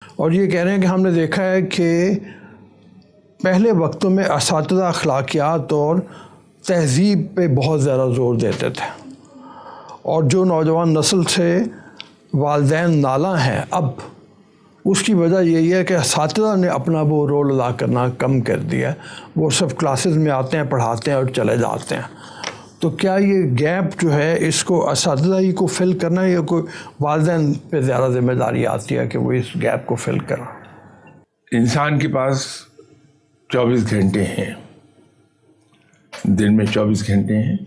اور یہ کہہ رہے ہیں کہ ہم نے دیکھا ہے کہ پہلے وقتوں میں اساتذہ اخلاقیات اور تہذیب پہ بہت زیادہ زور دیتے تھے، اور جو نوجوان نسل سے والدین نالاں ہیں اب، اس کی وجہ یہی ہے کہ اساتذہ نے اپنا وہ رول ادا کرنا کم کر دیا ہے. وہ سب کلاسز میں آتے ہیں، پڑھاتے ہیں اور چلے جاتے ہیں. تو کیا یہ گیپ جو ہے اس کو اساتذہ ہی کو فل کرنا ہے یا کوئی والدین پہ زیادہ ذمہ داری آتی ہے کہ وہ اس گیپ کو فل کریں؟ انسان کے پاس 24 گھنٹے ہیں، دن میں 24 گھنٹے ہیں.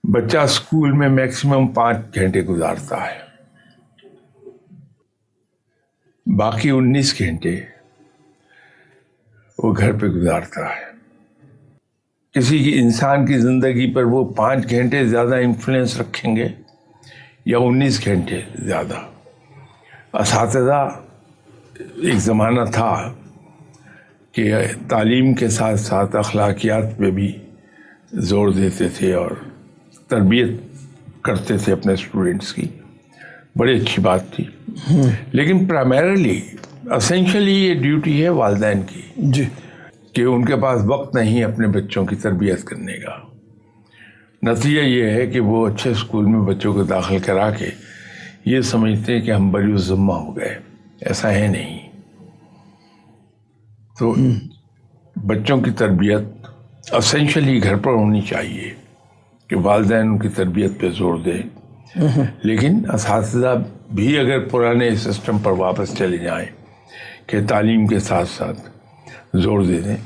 بچہ اسکول میں میکسیمم 5 گھنٹے گزارتا ہے، باقی 19 گھنٹے وہ گھر پہ گزارتا ہے. کسی کی انسان کی زندگی پر وہ 5 گھنٹے زیادہ انفلوئنس رکھیں گے یا 19 گھنٹے زیادہ. اساتذہ ایک زمانہ تھا کہ تعلیم کے ساتھ ساتھ اخلاقیات پہ بھی زور دیتے تھے اور تربیت کرتے تھے اپنے اسٹوڈنٹس کی. بڑی اچھی بات تھی. لیکن پرائمریلی اسینشلی یہ ڈیوٹی ہے والدین کی جی کہ ان کے پاس وقت نہیں اپنے بچوں کی تربیت کرنے کا. نتیجہ یہ ہے کہ وہ اچھے اسکول میں بچوں کو داخل کرا کے یہ سمجھتے ہیں کہ ہم بری الذمہ ہو گئے. ایسا ہے نہیں. تو بچوں کی تربیت اسینشلی گھر پر ہونی چاہیے کہ والدین ان کی تربیت پہ زور دیں. لیکن اساتذہ بھی اگر پرانے سسٹم پر واپس چلے جائیں کہ تعلیم کے ساتھ ساتھ زور دے دیں.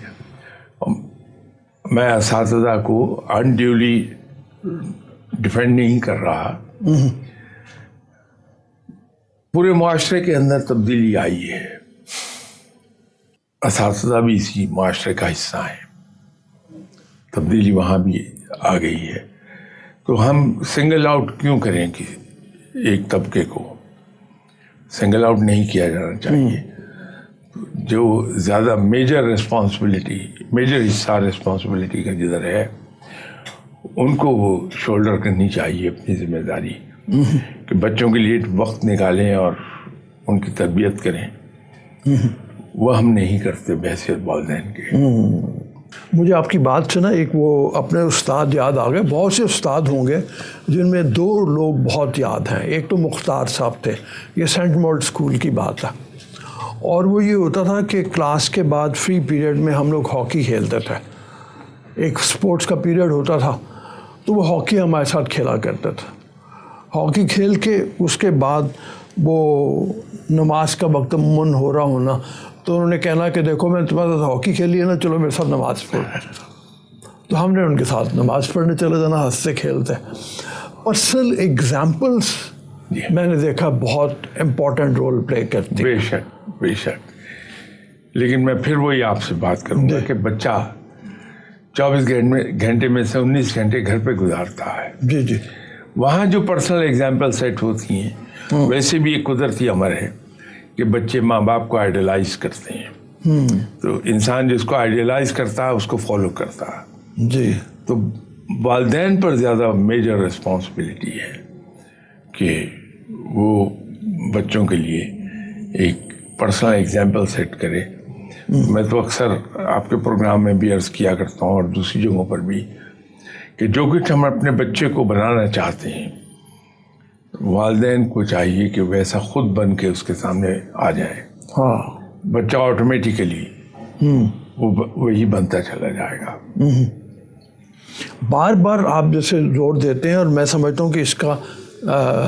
میں اساتذہ کو انڈیولی ڈیفینڈ نہیں کر رہا. پورے معاشرے کے اندر تبدیلی آئی ہے. اساتذہ بھی اسی معاشرے کا حصہ ہیں. تبدیلی وہاں بھی آ گئی ہے. تو ہم سنگل آؤٹ کیوں کریں کہ ایک طبقے کو سنگل آؤٹ نہیں کیا جانا چاہیے. جو زیادہ میجر حصہ رسپانسبلٹی کا جدھر ہے ان کو وہ شولڈر کرنی چاہیے اپنی ذمہ داری کہ بچوں کے لیے وقت نکالیں اور ان کی تربیت کریں. وہ ہم نہیں کرتے بحیثیت والدین کے. مجھے آپ کی بات سے نا ایک وہ اپنے استاد یاد آ گئے. بہت سے استاد ہوں گے جن میں 2 لوگ بہت یاد ہیں. ایک تو مختار صاحب تھے. یہ سینٹ مولڈ اسکول کی بات ہے. اور وہ یہ ہوتا تھا کہ کلاس کے بعد فری پیریڈ میں ہم لوگ ہاکی کھیلتے تھے. ایک سپورٹس کا پیریڈ ہوتا تھا تو وہ ہاکی ہمارے ساتھ کھیلا کرتے تھے. ہاکی کھیل کے اس کے بعد وہ نماز کا وقت من ہو رہا ہونا تو انہوں نے کہنا کہ دیکھو میں تمہارے ساتھ ہاکی کھیلی ہے نا، چلو میرے ساتھ نماز پڑھ. تو ہم نے ان کے ساتھ نماز پڑھنے چلے جانا ہنستے کھیلتے. پرسنل ایگزامپلس میں نے دیکھا بہت امپورٹنٹ رول پلے کرتی. بے شک. لیکن میں پھر وہی آپ سے بات کروں گا کہ بچہ 24 گھنٹے میں سے 19 گھنٹے گھر پہ گزارتا ہے. جی وہاں جو پرسنل ایگزامپل سیٹ ہوتی ہیں ویسے بھی ایک قدرتی امر ہے کہ بچے ماں باپ کو آئیڈیلائز کرتے ہیں. تو انسان جس کو آئیڈیلائز کرتا ہے اس کو فالو کرتا ہے. جی. تو والدین پر زیادہ میجر رسپانسبلٹی ہے کہ وہ بچوں کے لیے ایک پرسنل ایگزامپل سیٹ کرے. میں تو اکثر آپ کے پروگرام میں بھی عرض کیا کرتا ہوں اور دوسری جگہوں پر بھی کہ جو کچھ ہم اپنے بچے کو بنانا چاہتے ہیں والدین کو چاہیے کہ ویسا خود بن کے اس کے سامنے آ جائے. بچہ آٹومیٹیکلی وہی بنتا چلا جائے گا. بار بار آپ جیسے زور دیتے ہیں اور میں سمجھتا ہوں کہ اس کا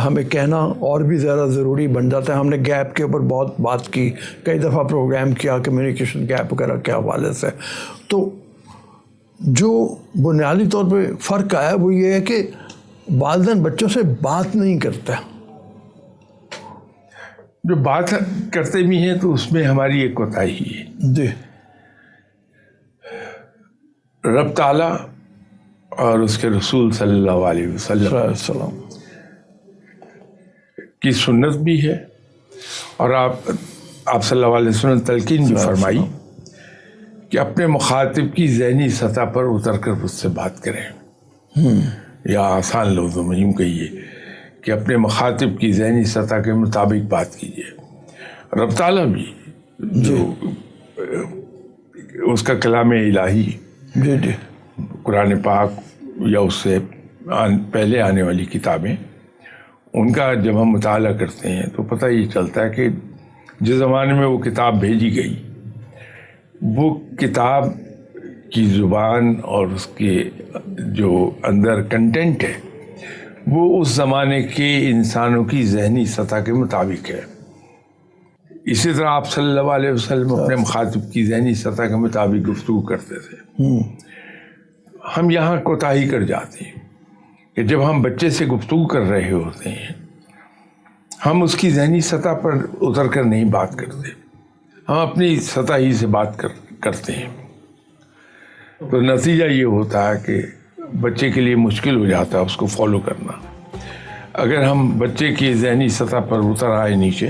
ہمیں کہنا اور بھی زیادہ ضروری بن جاتا ہے. ہم نے گیپ کے اوپر بہت بات کی، کئی دفعہ پروگرام کیا کمیونیکیشن گیپ وغیرہ کے حوالے سے. تو جو بنیادی طور پہ فرق آیا وہ یہ ہے کہ والدین بچوں سے بات نہیں کرتے. جو بات کرتے بھی ہیں تو اس میں ہماری ایک کوتاہی ہے. جی. رب تعالیٰ اور اس کے رسول صلی اللہ علیہ وسلم کی سنت بھی ہے اور آپ صلی اللہ علیہ وسلم نے تلقین بھی فرمائی کہ اپنے مخاطب کی ذہنی سطح پر اتر کر اس سے بات کریں. یا آسان لفظوں میں یوں کہیے کہ اپنے مخاطب کی ذہنی سطح کے مطابق بات کیجیے. رب تعالیٰ بھی جو اس کا کلام الہی جی جی قرآن پاک یا اس سے پہلے آنے والی کتابیں، ان کا جب ہم مطالعہ کرتے ہیں تو پتہ یہ چلتا ہے کہ جس زمانے میں وہ کتاب بھیجی گئی، وہ کتاب کی زبان اور اس کے جو اندر کنٹینٹ ہے وہ اس زمانے کے انسانوں کی ذہنی سطح کے مطابق ہے. اسی طرح آپ صلی اللہ علیہ وسلم اپنے مخاطب کی ذہنی سطح کے مطابق گفتگو کرتے تھے. ہم یہاں کوتاہی کر جاتے ہیں کہ جب ہم بچے سے گفتگو کر رہے ہوتے ہیں ہم اس کی ذہنی سطح پر اتر کر نہیں بات کرتے، ہم اپنی سطح ہی سے بات کرتے ہیں. تو نتیجہ یہ ہوتا ہے کہ بچے کے لیے مشکل ہو جاتا ہے اس کو فالو کرنا. اگر ہم بچے کی ذہنی سطح پر اتر آئے نیچے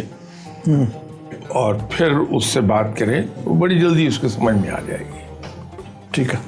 اور پھر اس سے بات کریں تو بڑی جلدی اس کو سمجھ میں آ جائے گی. ٹھیک ہے.